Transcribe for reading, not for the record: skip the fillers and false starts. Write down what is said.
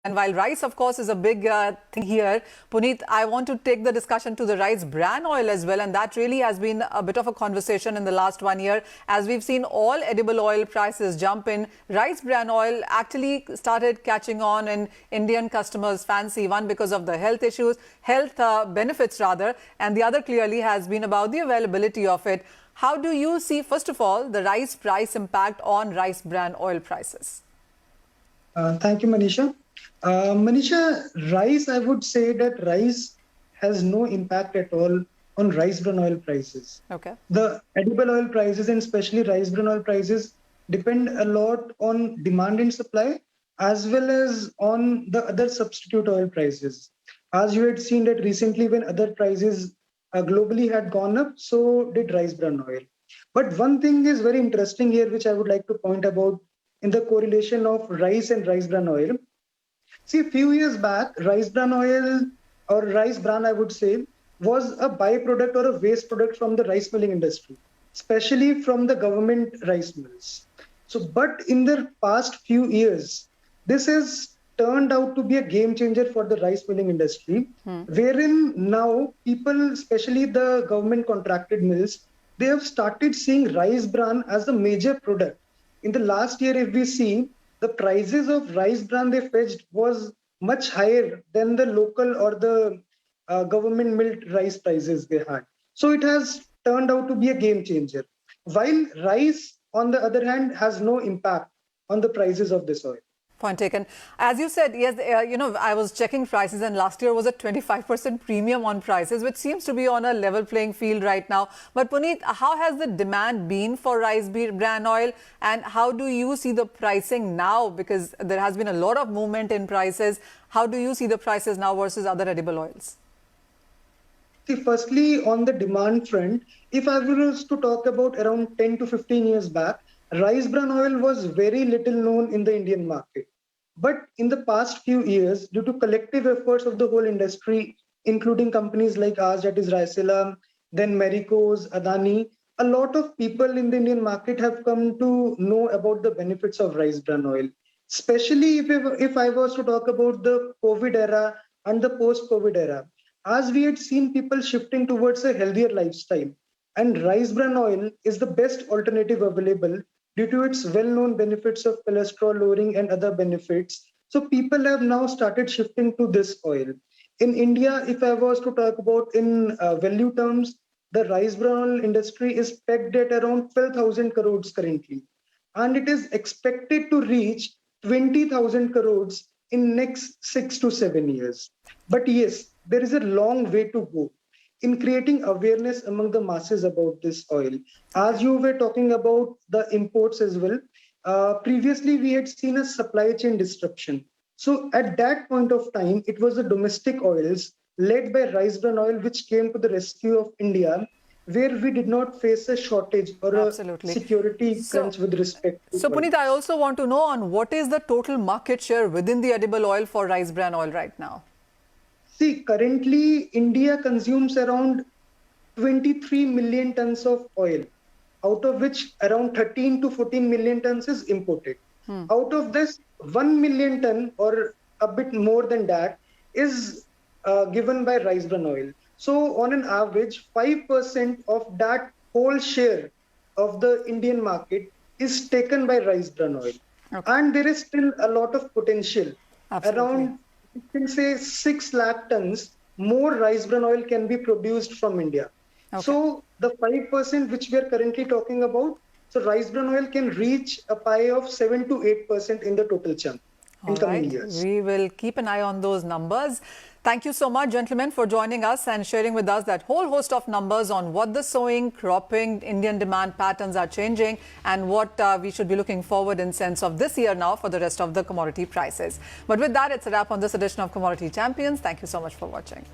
And while rice, of course, is a big thing here, Puneet, I want to take the discussion to the rice bran oil as well. And that really has been a bit of a conversation in the last 1 year, as we've seen all edible oil prices jump in. Rice bran oil actually started catching on in Indian customers' fancy, one because of the health issues, health benefits rather, and the other clearly has been about the availability of it. How do you see, first of all, the rice price impact on rice bran oil prices? Thank you, Manisha. Manisha, rice, I would say that rice has no impact at all on rice bran oil prices. Okay. The edible oil prices and especially rice bran oil prices depend a lot on demand and supply as well as on the other substitute oil prices. As you had seen that recently when other prices globally had gone up, so did rice bran oil. But one thing is very interesting here, which I would like to point about in the correlation of rice and rice bran oil. See, a few years back, rice bran oil or rice bran, I would say, was a byproduct or a waste product from the rice milling industry, especially from the government rice mills. So, but in the past few years, this has turned out to be a game changer for the rice milling industry, wherein now people, especially the government contracted mills, they have started seeing rice bran as a major product. In the last year, if we see, the prices of rice bran they fetched was much higher than the local or the government milled rice prices they had. So it has turned out to be a game changer. While rice, on the other hand, has no impact on the prices of this oil. Point taken. As you said, yes, I was checking prices and last year was a 25% premium on prices, which seems to be on a level playing field right now. But Puneet, how has the demand been for rice bran oil and how do you see the pricing now? Because there has been a lot of movement in prices. How do you see the prices now versus other edible oils? See, firstly, on the demand front, if I was to talk about around 10 to 15 years back, rice bran oil was very little known in the Indian market. But in the past few years, due to collective efforts of the whole industry, including companies like ours, that is Raisela, then Marico's, Adani, a lot of people in the Indian market have come to know about the benefits of rice bran oil. Especially if I was to talk about the COVID era and the post-COVID era, as we had seen people shifting towards a healthier lifestyle. And rice bran oil is the best alternative available due to its well-known benefits of cholesterol lowering and other benefits. So people have now started shifting to this oil. In India, if I was to talk about in value terms, the rice bran oil industry is pegged at around 12,000 crores currently. And it is expected to reach 20,000 crores in next 6 to 7 years. But yes, there is a long way to go in creating awareness among the masses about this oil. As you were talking about the imports as well, previously we had seen a supply chain disruption. So at that point of time, it was the domestic oils led by rice bran oil which came to the rescue of India, where we did not face a shortage or a security crunch with respect to So Puneet, I also want to know on what is the total market share within the edible oil for rice bran oil right now? See, currently India consumes around 23 million tons of oil, out of which around 13 to 14 million tons is imported. Out of this, 1 million ton or a bit more than that is given by rice bran oil. So on an average, 5% of that whole share of the Indian market is taken by rice bran oil. Okay. And there is still a lot of potential. Absolutely. Around, you can say 6 lakh tons more rice bran oil can be produced from India. Okay. So the 5% which we are currently talking about, so rice bran oil can reach a pie of 7 to 8% in the total chunk in coming years. We will keep an eye on those numbers. Thank you so much, gentlemen, for joining us and sharing with us that whole host of numbers on what the sowing, cropping, Indian demand patterns are changing and what we should be looking forward in sense of this year now for the rest of the commodity prices. But with that, it's a wrap on this edition of Commodity Champions. Thank you so much for watching.